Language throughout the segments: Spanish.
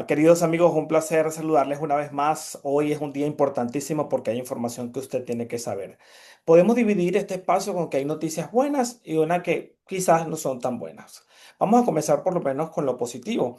Queridos amigos, un placer saludarles una vez más. Hoy es un día importantísimo porque hay información que usted tiene que saber. Podemos dividir este espacio con que hay noticias buenas y una que quizás no son tan buenas. Vamos a comenzar por lo menos con lo positivo.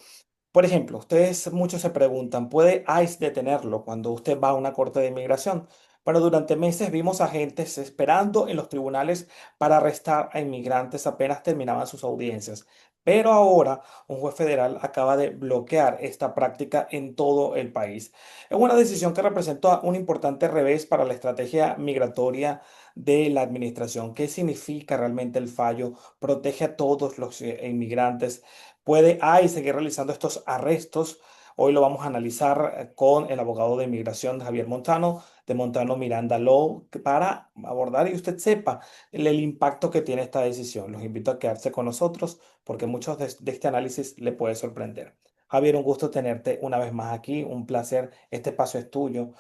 Por ejemplo, ustedes muchos se preguntan, ¿puede ICE detenerlo cuando usted va a una corte de inmigración? Bueno, durante meses vimos agentes esperando en los tribunales para arrestar a inmigrantes apenas terminaban sus audiencias. Pero ahora un juez federal acaba de bloquear esta práctica en todo el país. Es una decisión que representa un importante revés para la estrategia migratoria de la administración. ¿Qué significa realmente el fallo? Protege a todos los inmigrantes. ¿Puede ahí seguir realizando estos arrestos? Hoy lo vamos a analizar con el abogado de inmigración Javier Montano, de Montano Miranda Law, para abordar y usted sepa el impacto que tiene esta decisión. Los invito a quedarse con nosotros porque muchos de este análisis le puede sorprender. Javier, un gusto tenerte una vez más aquí, un placer. Este espacio es tuyo.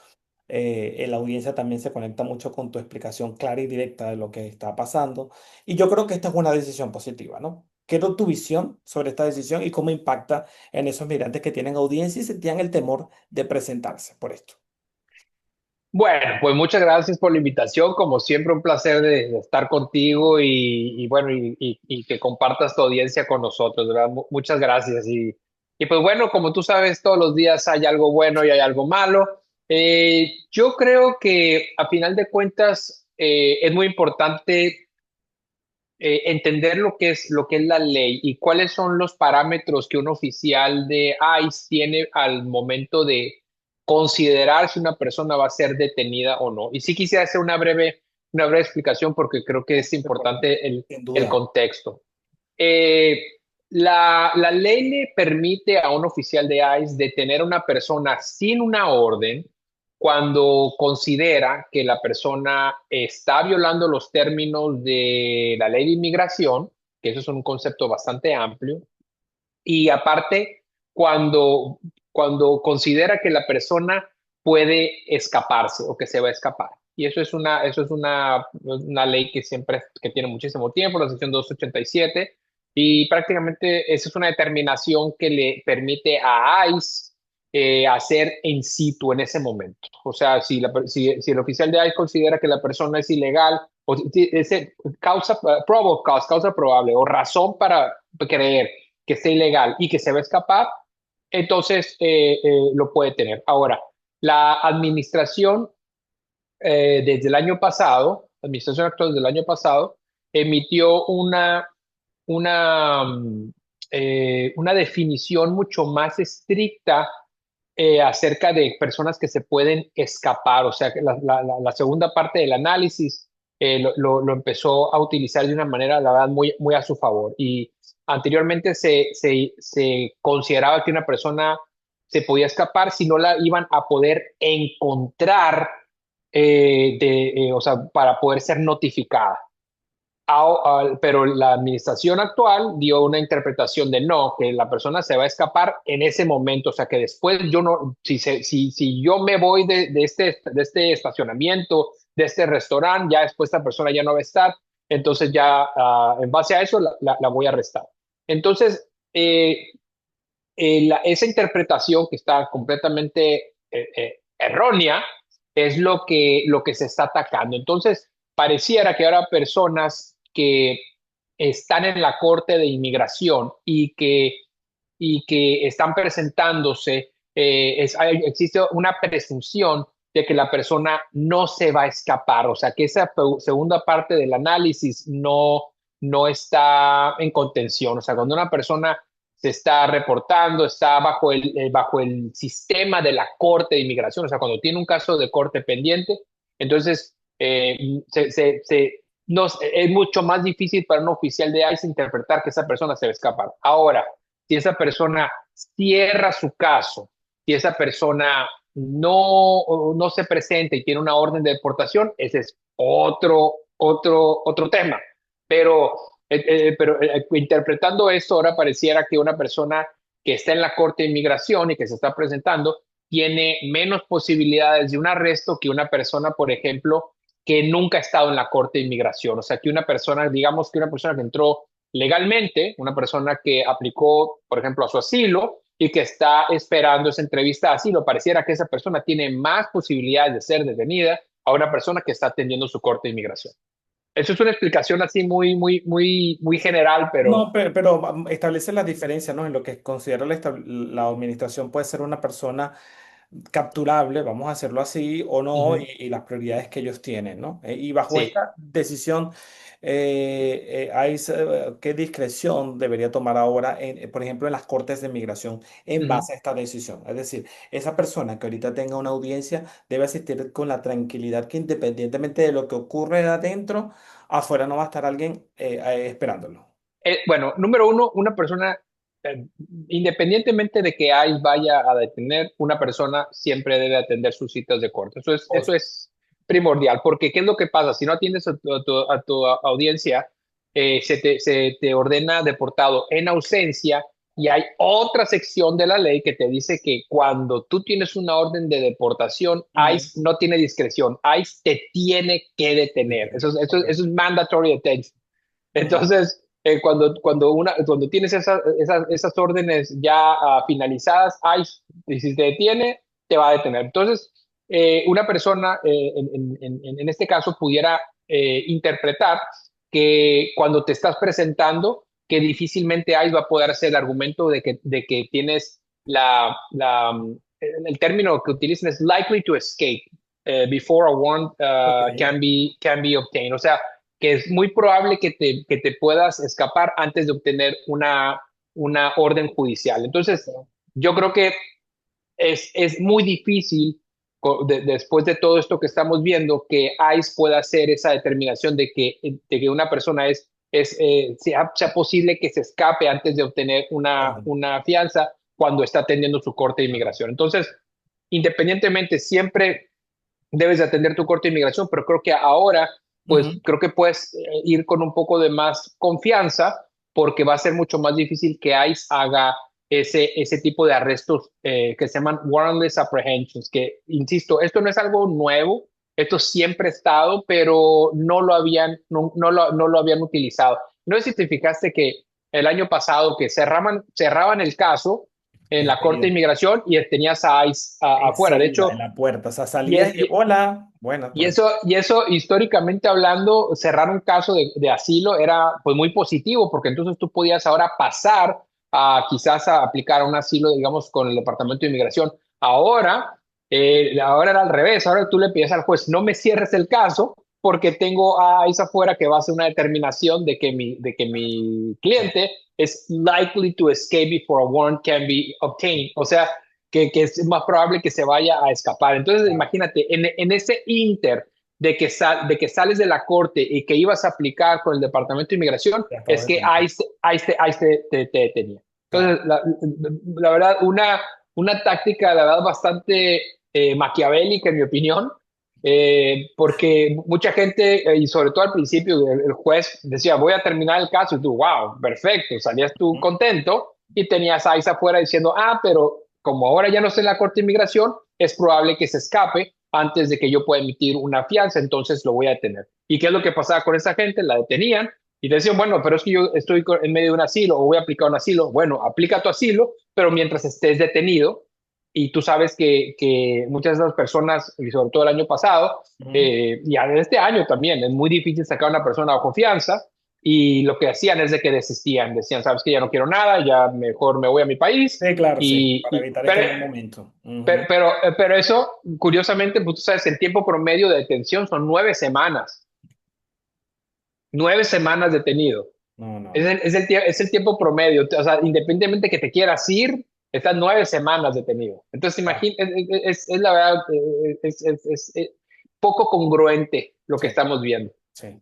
La audiencia también se conecta mucho con tu explicación clara y directa de lo que está pasando. Y yo creo que esta es una decisión positiva, ¿no? Quiero tu visión sobre esta decisión y cómo impacta en esos migrantes que tienen audiencia y sentían el temor de presentarse por esto. Bueno, pues muchas gracias por la invitación. Como siempre, un placer de estar contigo y bueno, y que compartas tu audiencia con nosotros, ¿verdad? Muchas gracias. Y pues bueno, como tú sabes, todos los días hay algo bueno y hay algo malo. Yo creo que a final de cuentas es muy importante entender lo que es la ley y cuáles son los parámetros que un oficial de ICE tiene al momento de considerar si una persona va a ser detenida o no. Y sí quisiera hacer una breve explicación porque creo que es Importante, importante sin el duda. contexto. Eh, la ley le permite a un oficial de ICE detener a una persona sin una orden cuando considera que la persona está violando los términos de la ley de inmigración, que eso es un concepto bastante amplio, y aparte cuando considera que la persona puede escaparse o que se va a escapar. Y eso es una ley que siempre que tiene muchísimo tiempo, la sección 287, y prácticamente esa es una determinación que le permite a ICE hacer in situ en ese momento. O sea, si el oficial de ICE considera que la persona es ilegal, o si ese probable cause, causa probable o razón para creer que esté ilegal y que se va a escapar, entonces lo puede tener. Ahora, la administración desde el año pasado, la administración actual desde el año pasado, emitió una, mm, una definición mucho más estricta acerca de personas que se pueden escapar. O sea, que la segunda parte del análisis lo empezó a utilizar de una manera, la verdad, muy a su favor. Y anteriormente se consideraba que una persona se podía escapar si no la iban a poder encontrar, o sea, para poder ser notificada. Pero la administración actual dio una interpretación de no, que la persona se va a escapar en ese momento, o sea que después yo no, si yo me voy de este estacionamiento, de este restaurante, ya después esta persona ya no va a estar, entonces ya en base a eso la voy a arrestar. Entonces, esa interpretación que está completamente errónea es lo que se está atacando. Entonces, pareciera que ahora personas que están en la Corte de Inmigración y que están presentándose, existe una presunción de que la persona no se va a escapar, o sea, que esa segunda parte del análisis no está en contención, o sea, cuando una persona se está reportando, está bajo el sistema de la Corte de Inmigración, o sea, cuando tiene un caso de corte pendiente, entonces es mucho más difícil para un oficial de ICE interpretar que esa persona se va a escapar. Ahora, si esa persona cierra su caso, si esa persona no se presenta y tiene una orden de deportación, ese es otro tema. Pero interpretando esto, ahora pareciera que una persona que está en la Corte de Inmigración y que se está presentando tiene menos posibilidades de un arresto que una persona, por ejemplo, que nunca ha estado en la Corte de Inmigración. O sea, que una persona, digamos que una persona que entró legalmente, una persona que aplicó, por ejemplo, a su asilo y que está esperando esa entrevista de asilo. Pareciera que esa persona tiene más posibilidades de ser detenida a una persona que está atendiendo su corte de inmigración. Eso es una explicación así muy general, pero No, pero establece la diferencia, ¿no? En lo que considera la administración puede ser una persona capturable, vamos a hacerlo así, o no, ujú, y las prioridades que ellos tienen, ¿no? Y bajo sí. esta decisión, ¿qué discreción debería tomar ahora, por ejemplo, en las Cortes de Migración en Ujú. base a esta decisión? Es decir, esa persona que ahorita tenga una audiencia debe asistir con la tranquilidad que independientemente de lo que ocurre adentro, afuera no va a estar alguien esperándolo. Bueno, número uno, una persona, eh, independientemente de que ICE vaya a detener, una persona siempre debe atender sus citas de corte. Eso es primordial, porque ¿qué es lo que pasa? Si no atiendes a tu audiencia, se te ordena deportado en ausencia y hay otra sección de la ley que te dice que cuando tú tienes una orden de deportación, Ujú. ICE no tiene discreción, ICE te tiene que detener. Eso es Correcto. mandatory detention. Ujú. Entonces, cuando tienes esas órdenes ya finalizadas, ICE, y si te detiene, te va a detener. Entonces, una persona en este caso pudiera interpretar que cuando te estás presentando, que difícilmente ICE va a poder hacer el argumento de que tienes el término que utilizan es likely to escape before a warrant Ok. can be obtained. O sea, que es muy probable que te puedas escapar antes de obtener una orden judicial. Entonces, yo creo que es muy difícil, después de todo esto que estamos viendo, que ICE pueda hacer esa determinación de que una persona sea posible que se escape antes de obtener Claro, una fianza cuando está atendiendo su corte de claro. inmigración. Entonces, independientemente, siempre debes de atender tu corte de inmigración, pero creo que ahora, pues Ujú. creo que puedes ir con un poco de más confianza porque va a ser mucho más difícil que ICE haga ese tipo de arrestos que se llaman warrantless apprehensions, que, insisto, esto no es algo nuevo, esto siempre ha estado, pero no lo habían utilizado. No sé si te fijaste que el año pasado que cerraban el caso en la Corte de Enseguida. Inmigración y tenías a ICE afuera. De Enseguida, hecho, en la puerta. O sea, y, salías es, y hola, bueno, pues y eso, históricamente hablando, cerrar un caso de asilo era pues muy positivo, porque entonces tú podías ahora pasar a quizás a aplicar a un asilo, digamos, con el Departamento de Inmigración. Ahora era al revés, ahora tú le pides al juez, no me cierres el caso, porque tengo a esa afuera que va a hacer una determinación de que mi cliente es likely to escape before a warrant can be obtained. O sea, que es más probable que se vaya a escapar. Entonces, claro, imagínate, en ese inter de que sales de la corte y que ibas a aplicar con el Departamento de Inmigración, ya estaba es que detenido. te detenía. Claro. Entonces, la verdad, una táctica, la verdad, bastante maquiavélica, en mi opinión, porque mucha gente, y sobre todo al principio, el juez decía, voy a terminar el caso, y tú, wow, perfecto, salías tú Ujú. contento, y tenías a Isa afuera diciendo, pero como ahora ya no está en la Corte de Inmigración, es probable que se escape antes de que yo pueda emitir una fianza, entonces lo voy a detener. ¿Y qué es lo que pasaba con esa gente? La detenían y decían, bueno, pero es que yo estoy en medio de un asilo o voy a aplicar un asilo. Bueno, aplica tu asilo, pero mientras estés detenido, y tú sabes que muchas de esas personas, y sobre todo el año pasado, Ujú. y este año también, es muy difícil sacar a una persona bajo fianza, y lo que hacían es de que desistían, decían, sabes que ya no quiero nada, ya mejor me voy a mi país, Sí, claro, sí, para evitar este pero, mal momento. Ujú. pero eso, curiosamente, pues tú sabes, el tiempo promedio de detención son 9 semanas, 9 semanas detenido. No, no, Es no. es el tiempo promedio. O sea, independientemente que te quieras ir, estás 9 semanas detenido. Entonces, Claro, imagínate, es la verdad, poco congruente lo que sí. estamos viendo. Sí.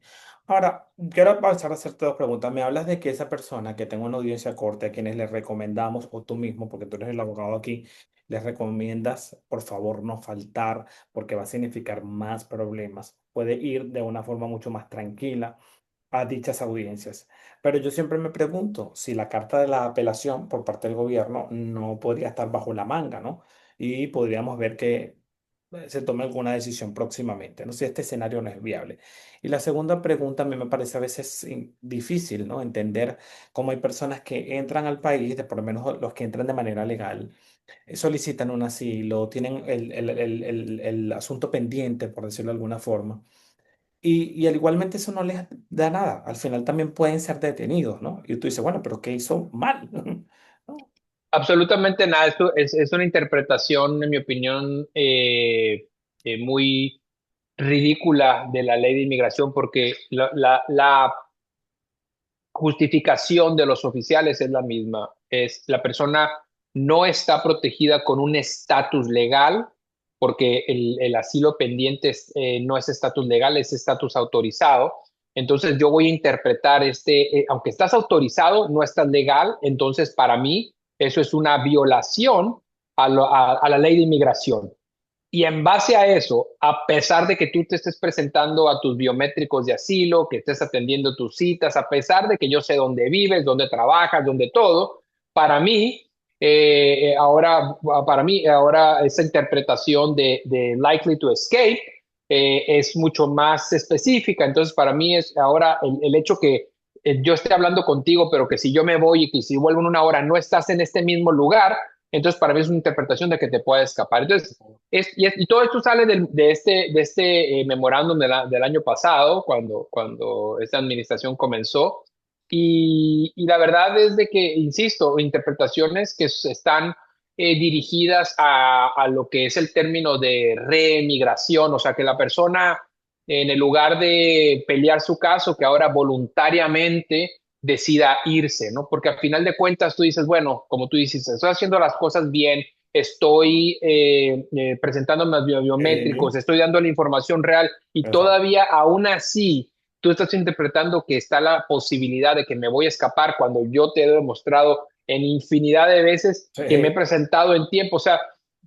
Ahora, quiero pasar a hacerte dos preguntas. Me hablas de que esa persona que tenga una audiencia corta, a quienes les recomendamos, o tú mismo, porque tú eres el abogado aquí, les recomiendas, por favor, no faltar, porque va a significar más problemas. Puede ir de una forma mucho más tranquila a dichas audiencias. Pero yo siempre me pregunto si la carta de la apelación por parte del gobierno no podría estar bajo la manga, ¿no? Y podríamos ver que se tome alguna decisión próximamente, ¿no? Si este escenario no es viable. Y la segunda pregunta a mí me parece a veces difícil, ¿no? Entender cómo hay personas que entran al país, de por lo menos los que entran de manera legal, solicitan un asilo, tienen el asunto pendiente, por decirlo de alguna forma. Y al igualmente eso no les da nada. Al final también pueden ser detenidos, ¿no? Y tú dices, bueno, pero ¿qué hizo mal? ¿No? Absolutamente nada. Esto es una interpretación, en mi opinión, muy ridícula de la ley de inmigración, porque la justificación de los oficiales es la misma. Es la persona no está protegida con un estatus legal, porque el asilo pendiente no es estatus legal, es estatus autorizado. Entonces yo voy a interpretar aunque estás autorizado, no estás legal, entonces para mí eso es una violación a la ley de inmigración. Y en base a eso, a pesar de que tú te estés presentando a tus biométricos de asilo, que estés atendiendo tus citas, a pesar de que yo sé dónde vives, dónde trabajas, dónde todo, para mí, para mí, ahora esa interpretación de likely to escape es mucho más específica. Entonces, para mí es ahora el hecho que yo esté hablando contigo, pero que si yo me voy y que si vuelvo en una hora no estás en este mismo lugar, entonces para mí es una interpretación de que te puede escapar. Entonces, y todo esto sale de este memorándum del año pasado, cuando esta administración comenzó. Y la verdad es de que, insisto, interpretaciones que están dirigidas a lo que es el término de remigración, o sea, que la persona, en el lugar de pelear su caso, que ahora voluntariamente decida irse, ¿no? Porque al final de cuentas tú dices, bueno, como tú dices, estoy haciendo las cosas bien, estoy presentando mis biométricos, Sí, estoy dando la información real y exacto. todavía aún así tú estás interpretando que está la posibilidad de que me voy a escapar cuando yo te he demostrado en infinidad de veces que me he Sí. presentado en tiempo. O sea,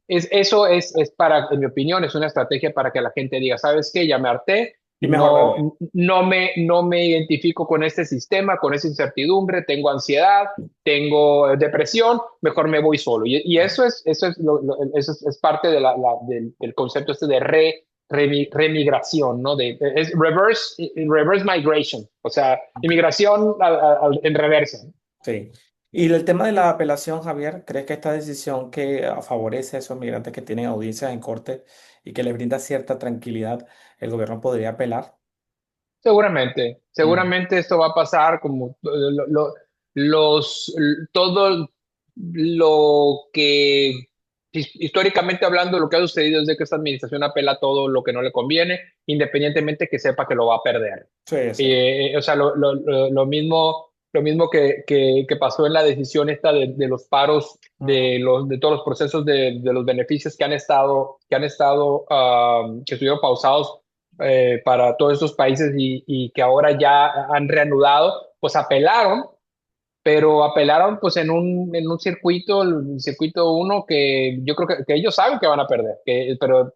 eso es para, en mi opinión, es una estrategia para que la gente diga, ¿sabes qué? Ya me harté, Y mejor me voy. no me identifico con este sistema, con esa incertidumbre, tengo ansiedad, tengo depresión, mejor me voy solo. Y Ah, eso es parte del concepto este de remigración, ¿no? Es reverse migration, o sea, ok. inmigración en reversa. Sí. Y el tema de la apelación, Javier, ¿crees que esta decisión que favorece a esos migrantes que tienen audiencias en corte y que les brinda cierta tranquilidad, el gobierno podría apelar? Seguramente, Mm, seguramente esto va a pasar como los, todo lo que históricamente hablando, lo que ha sucedido es de que esta administración apela todo lo que no le conviene, independientemente que sepa que lo va a perder. sí, sí. O sea, lo mismo que pasó en la decisión esta de los paros, Ujú. de todos los procesos de los beneficios que estuvieron pausados para todos estos países y que ahora ya han reanudado, pues apelaron, pero apelaron pues en un circuito, el circuito uno que yo creo que ellos saben que van a perder,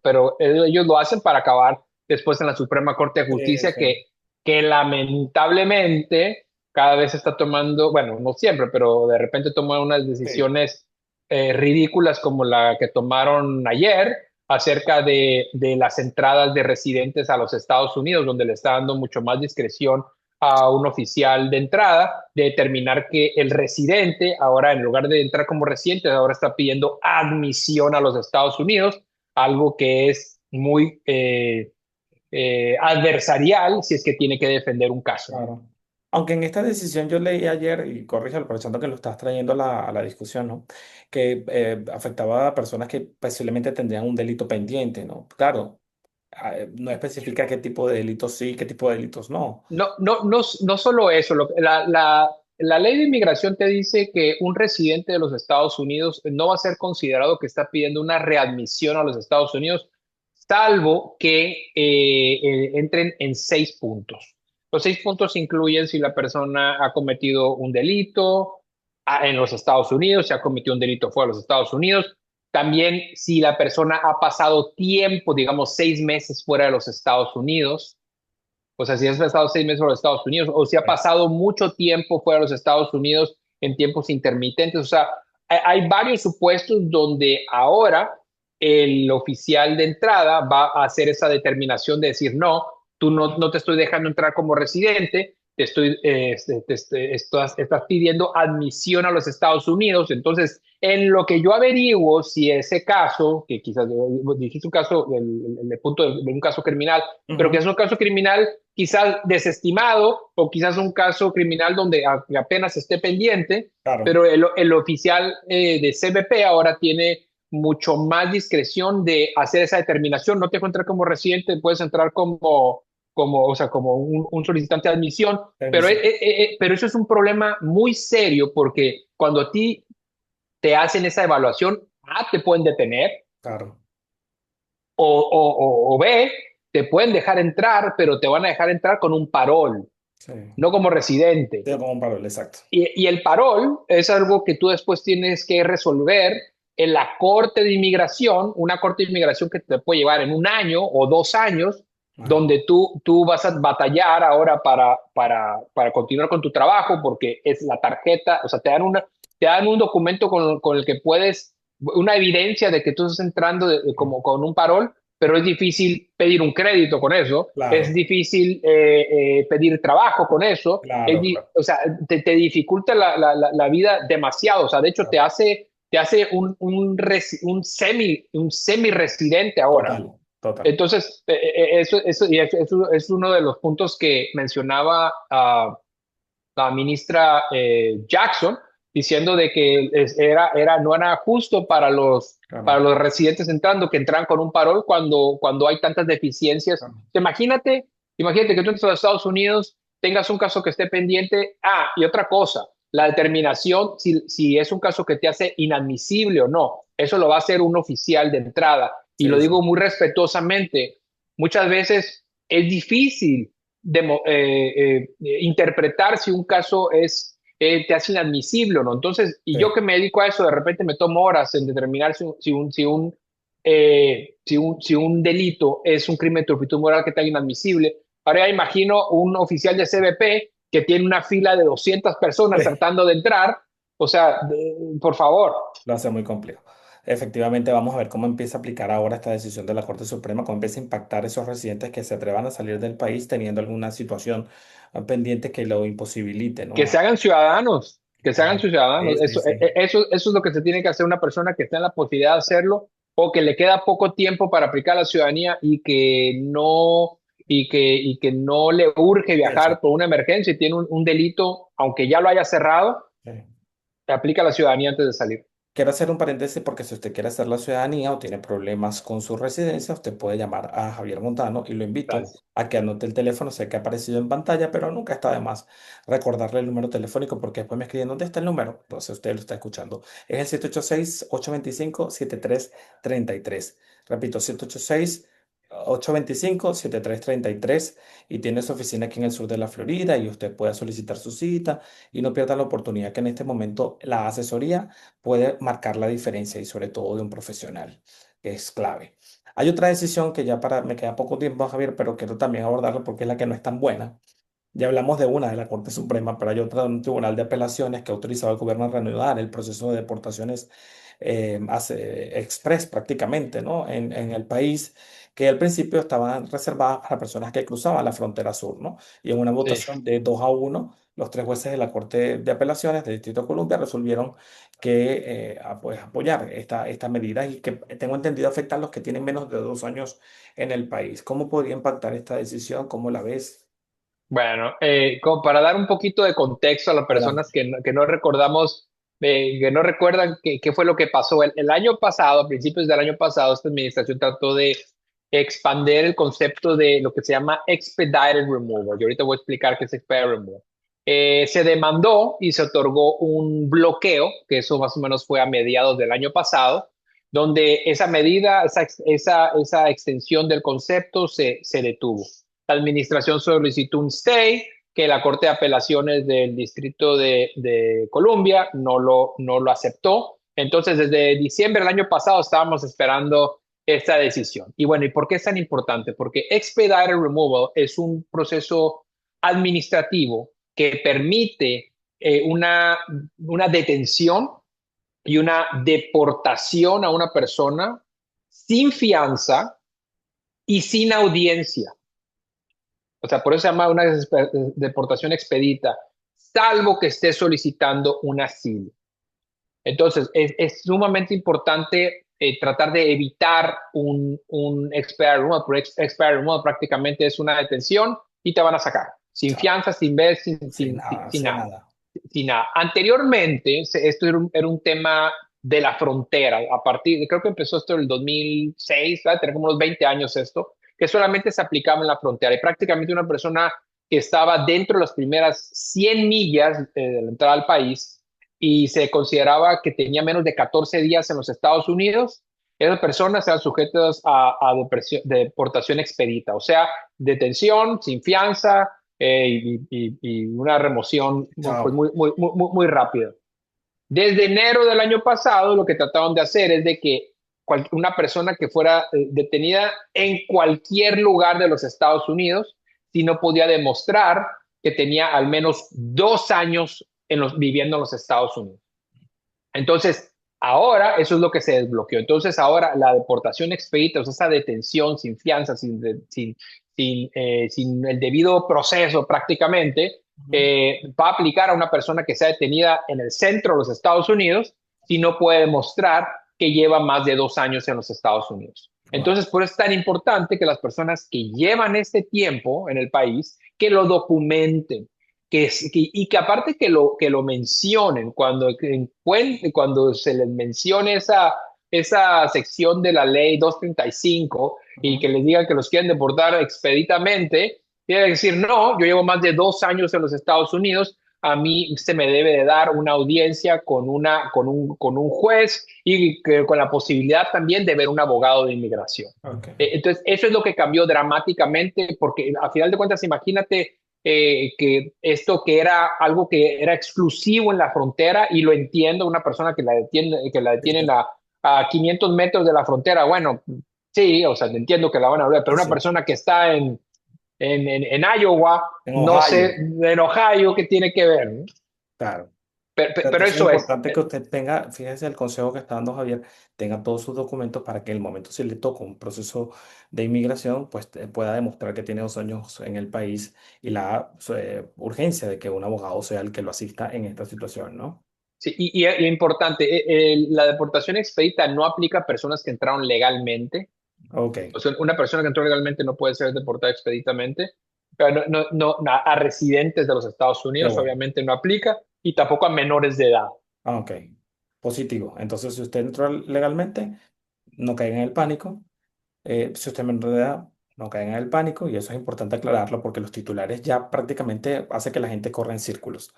pero ellos lo hacen para acabar después en la Suprema Corte de Sí, Justicia sí, que lamentablemente cada vez está tomando, bueno, no siempre, pero de repente toma unas sí. decisiones ridículas como la que tomaron ayer acerca de las entradas de residentes a los Estados Unidos, donde le está dando mucho más discreción a un oficial de entrada, de determinar que el residente, ahora en lugar de entrar como residente, ahora está pidiendo admisión a los Estados Unidos, algo que es muy adversarial si es que tiene que defender un caso. Claro. Aunque en esta decisión yo leí ayer, y corrígelo, aprovechando que lo estás trayendo a la discusión, ¿no? Que afectaba a personas que posiblemente tendrían un delito pendiente, ¿no? Claro, no especifica qué tipo de delitos sí, qué tipo de delitos no. No, no, no, no solo eso, la ley de inmigración te dice que un residente de los Estados Unidos no va a ser considerado que está pidiendo una readmisión a los Estados Unidos, salvo que entren en 6 puntos. Los 6 puntos incluyen si la persona ha cometido un delito en los Estados Unidos, si ha cometido un delito fuera de los Estados Unidos, también si la persona ha pasado tiempo, digamos 6 meses fuera de los Estados Unidos, o sea, si has estado 6 meses fuera de los Estados Unidos o si ha Sí. pasado mucho tiempo fuera de los Estados Unidos en tiempos intermitentes. O sea, hay varios supuestos donde ahora el oficial de entrada va a hacer esa determinación de decir, no, tú no te estoy dejando entrar como residente, estás pidiendo admisión a los Estados Unidos. Entonces, en lo que yo averiguo si ese caso, que quizás dijiste un caso, el punto de un caso criminal, pero que Ujú, es un caso criminal quizás desestimado o quizás un caso criminal donde apenas esté pendiente, claro, pero el oficial de CBP ahora tiene mucho más discreción de hacer esa determinación. No te dejo entrar como residente, puedes entrar o sea, como un solicitante de admisión, permiso, pero eso es un problema muy serio porque cuando a ti te hacen esa evaluación, A, te pueden detener, claro, o B, te pueden dejar entrar, pero te van a dejar entrar con un parol, sí, no como residente. tengo como un parol, exacto. Y el parol es algo que tú después tienes que resolver en la Corte de Inmigración, una Corte de Inmigración que te puede llevar en un año o 2 años, Ajá, donde tú vas a batallar ahora para continuar con tu trabajo, porque es la tarjeta, o sea, te dan un documento con el que puedes, una evidencia de que tú estás entrando sí, como con un parol, pero es difícil pedir un crédito con eso, es claro, difícil pedir trabajo con eso, claro, claro, o sea, te dificulta la vida demasiado. O sea, de hecho, claro. te hace un semi-residente ahora. Total, total. Entonces, eso es uno de los puntos que mencionaba la ministra Jackson, diciendo de que no era justo para Claro, los residentes entrando que entran con un parol cuando hay tantas deficiencias. claro. Imagínate que tú en los Estados Unidos tengas un caso que esté pendiente. Ah, y otra cosa, la determinación si es un caso que te hace inadmisible o no. Eso lo va a hacer un oficial de entrada. Y lo Sí, digo sí, muy respetuosamente. Muchas veces es difícil interpretar si un caso te hace inadmisible o no. Entonces, y yo sí. que me dedico a eso, de repente me tomo horas en determinar si un delito es un crimen de turpitud moral que te haga inadmisible. Ahora ya imagino un oficial de CBP que tiene una fila de 200 personas Sí. tratando de entrar. O sea, por favor. Lo hace muy complejo. Efectivamente, vamos a ver cómo empieza a aplicar ahora esta decisión de la Corte Suprema, cómo empieza a impactar a esos residentes que se atrevan a salir del país teniendo alguna situación pendiente que lo imposibilite, Que se ¿no? hagan ciudadanos, que se hagan Ajá. ciudadanos. Sí, sí. Eso es lo que se tiene que hacer una persona que está en la posibilidad de hacerlo o que le queda poco tiempo para aplicar la ciudadanía y que no le urge Eso. viajar por una emergencia y tiene un delito, aunque ya lo haya cerrado, Sí. aplica la ciudadanía antes de salir. Quiero hacer un paréntesis porque si usted quiere hacer la ciudadanía o tiene problemas con su residencia, usted puede llamar a Javier Montano y lo invito Gracias. a que anote el teléfono. Sé que ha aparecido en pantalla, pero nunca está de más recordarle el número telefónico porque después me escriben dónde está el número. Entonces usted lo está escuchando. Es el 786-825-7333. Repito, 786-825-7333 y tiene su oficina aquí en el sur de la Florida y usted puede solicitar su cita y no pierda la oportunidad que en este momento la asesoría puede marcar la diferencia y sobre todo de un profesional, que es clave. Hay otra decisión que ya me queda poco tiempo, Javier, pero quiero también abordarla porque es la que no es tan buena. Ya hablamos de una de la Corte Suprema, pero hay otra de un tribunal de apelaciones que ha autorizado al gobierno a reanudar el proceso de deportaciones express prácticamente, ¿no? En el país, que al principio estaban reservadas para personas que cruzaban la frontera sur, ¿no? Y en una Sí. votación de 2-1, los tres jueces de la Corte de Apelaciones del Distrito de Columbia resolvieron que pues, apoyar esta medida y que tengo entendido afecta a los que tienen menos de 2 años en el país. ¿Cómo podría impactar esta decisión? ¿Cómo la ves? Bueno, como para dar un poquito de contexto a las personas Adelante. que no recordamos, que no recuerdan qué fue lo que pasó. El año pasado, a principios del año pasado, esta administración trató de expander el concepto de lo que se llama expedited removal. Yo ahorita voy a explicar qué es expedited removal. Se demandó y se otorgó un bloqueo, que eso más o menos fue a mediados del año pasado, donde esa medida, esa extensión del concepto se detuvo. La administración solicitó un stay que la Corte de Apelaciones del Distrito de Columbia no lo aceptó. Entonces, desde diciembre del año pasado estábamos esperando esta decisión. Y bueno, ¿y por qué es tan importante? Porque expedited removal es un proceso administrativo que permite una detención y una deportación a una persona sin fianza y sin audiencia. O sea, por eso se llama una deportación expedita, salvo que esté solicitando un asilo. Entonces, es sumamente importante tratar de evitar un expedite removal, porque expedite removal prácticamente es una detención y te van a sacar, sin Chao. fianza, sin ver, Sin nada, sin sin nada. nada. Sin nada. Anteriormente, esto era un tema de la frontera, a partir de, creo que empezó esto en el 2006, ¿verdad? Tener como unos 20 años esto, que solamente se aplicaba en la frontera y prácticamente una persona que estaba dentro de las primeras 100 millas de la entrada al país y se consideraba que tenía menos de 14 días en los Estados Unidos, esas personas eran sujetas a deportación expedita, o sea, detención sin fianza, y una remoción pues Chao. muy rápida. Desde enero del año pasado, lo que trataron de hacer es de que una persona que fuera detenida en cualquier lugar de los Estados Unidos, si no podía demostrar que tenía al menos 2 años viviendo en los Estados Unidos. Entonces, ahora eso es lo que se desbloqueó. Entonces, ahora la deportación expedita, o sea, esa detención sin fianza, sin el debido proceso prácticamente, Ujú. va a aplicar a una persona que sea detenida en el centro de los Estados Unidos si no puede demostrar que lleva más de 2 años en los Estados Unidos. Wow. Entonces, por eso es tan importante que las personas que llevan este tiempo en el país, que lo documenten, y que aparte que lo mencionen, cuando se les mencione esa sección de la ley 235 y Ujú. que les digan que los quieren deportar expeditamente, tiene que decir, no, yo llevo más de 2 años en los Estados Unidos, a mí se me debe de dar una audiencia con un juez y con la posibilidad también de ver un abogado de inmigración. Ok. Entonces, eso es lo que cambió dramáticamente, porque a final de cuentas, imagínate que esto que era algo que era exclusivo en la frontera, y lo entiendo, una persona que la detienen Listo. a 500 metros de la frontera, bueno, sí, o sea, entiendo que la van a ver, pero Sí, una sí. persona que está en Iowa, En no sé, Ohio. en Ohio, ¿qué tiene que ver? ¿No? Claro. Pero Entonces es eso es. importante que usted tenga, fíjese el consejo que está dando Javier, tenga todos sus documentos para que en el momento si le toca un proceso de inmigración, pues pueda demostrar que tiene 2 años en el país y la urgencia de que un abogado sea el que lo asista en esta situación, ¿no? Sí, y importante, la deportación expedita no aplica a personas que entraron legalmente. Ok, O sea, una persona que entró legalmente no puede ser deportada expeditamente, pero a residentes de los Estados qué Unidos bueno. obviamente no aplica, y tampoco a menores de edad. Ok, positivo. Entonces, si usted entró legalmente, no caiga en el pánico. Si usted me enreda, no caigan en el pánico y eso es importante aclararlo porque los titulares ya prácticamente hace que la gente corra en círculos.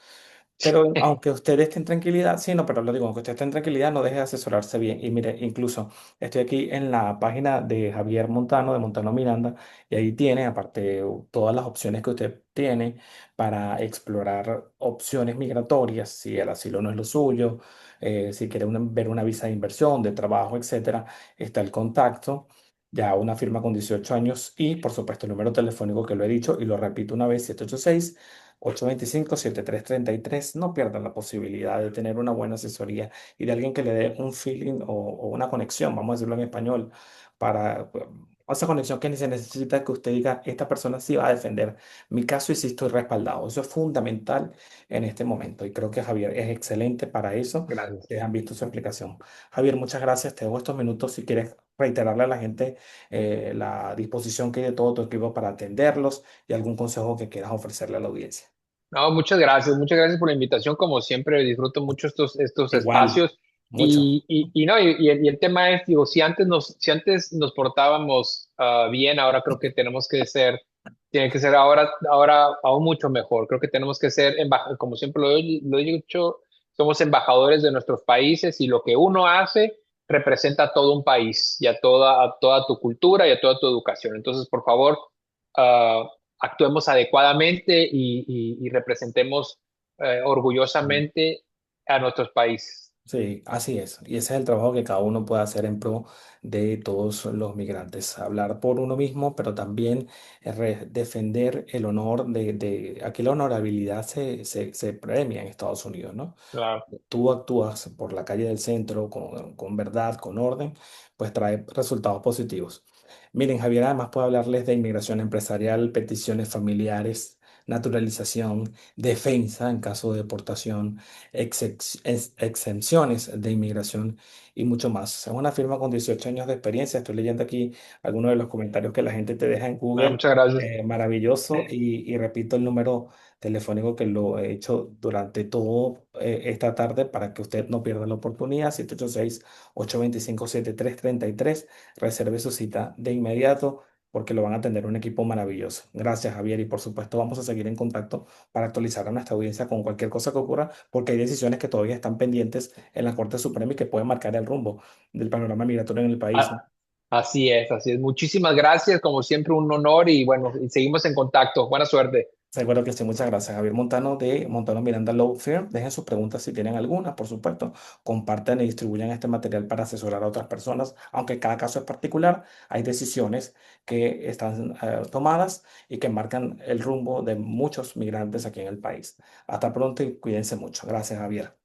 Pero aunque usted esté en tranquilidad, sí, no, pero lo digo, aunque usted esté en tranquilidad, no deje de asesorarse bien. Y mire, incluso estoy aquí en la página de Javier Montano, de Montano Miranda, y ahí tiene, aparte, todas las opciones que usted tiene para explorar opciones migratorias, si el asilo no es lo suyo, si quiere ver una visa de inversión, de trabajo, etcétera, está el contacto. Ya una firma con 18 años y, por supuesto, el número telefónico que lo he dicho y lo repito una vez, 786-825-7333. No pierdan la posibilidad de tener una buena asesoría y de alguien que le dé un feeling o una conexión, vamos a decirlo en español, para esa conexión que se necesita que usted diga, esta persona sí va a defender mi caso y sí estoy respaldado. Eso es fundamental en este momento y creo que Javier es excelente para eso. Gracias. Ustedes han visto su explicación. Javier, muchas gracias. Te dejo estos minutos si quieres reiterarle a la gente la disposición que hay de todo tu equipo para atenderlos y algún consejo que quieras ofrecerle a la audiencia. No, muchas gracias por la invitación. Como siempre, disfruto mucho estos Igual, espacios. mucho. Y el tema es, digo, si antes nos portábamos bien, ahora creo que tiene que ser ahora aún mucho mejor. Creo que tenemos que ser, como siempre lo he dicho, somos embajadores de nuestros países, y lo que uno hace representa a todo un país y a toda tu cultura y a toda tu educación. Entonces, por favor, ah, actuemos adecuadamente y representemos orgullosamente a nuestros países. Sí, así es. Y ese es el trabajo que cada uno puede hacer en pro de todos los migrantes. Hablar por uno mismo, pero también defender el honor aquí la honorabilidad se premia en Estados Unidos, ¿no? Claro. Tú actúas por la calle del centro con verdad, con orden, pues trae resultados positivos. Miren, Javier, además puedo hablarles de inmigración empresarial, peticiones familiares, naturalización, defensa en caso de deportación, exenciones de inmigración y mucho más. Es una firma con 18 años de experiencia. Estoy leyendo aquí algunos de los comentarios que la gente te deja en Ah, Google. muchas gracias. Maravilloso. Y repito el número telefónico que lo he hecho durante todo esta tarde para que usted no pierda la oportunidad. 786-825-7333. Reserve su cita de inmediato porque lo van a atender un equipo maravilloso. Gracias, Javier. Y por supuesto vamos a seguir en contacto para actualizar a nuestra audiencia con cualquier cosa que ocurra, porque hay decisiones que todavía están pendientes en la Corte Suprema y que pueden marcar el rumbo del panorama migratorio en el país, ¿no? Ah, así es, así es. Muchísimas gracias, como siempre, un honor y bueno, y seguimos en contacto. Buena suerte. Seguro que sí, muchas gracias. Javier Montano de Montano Miranda Law Firm. Dejen sus preguntas si tienen alguna, por supuesto. Compartan y distribuyan este material para asesorar a otras personas. Aunque cada caso es particular, hay decisiones que están tomadas y que marcan el rumbo de muchos migrantes aquí en el país. Hasta pronto y cuídense mucho. Gracias, Javier.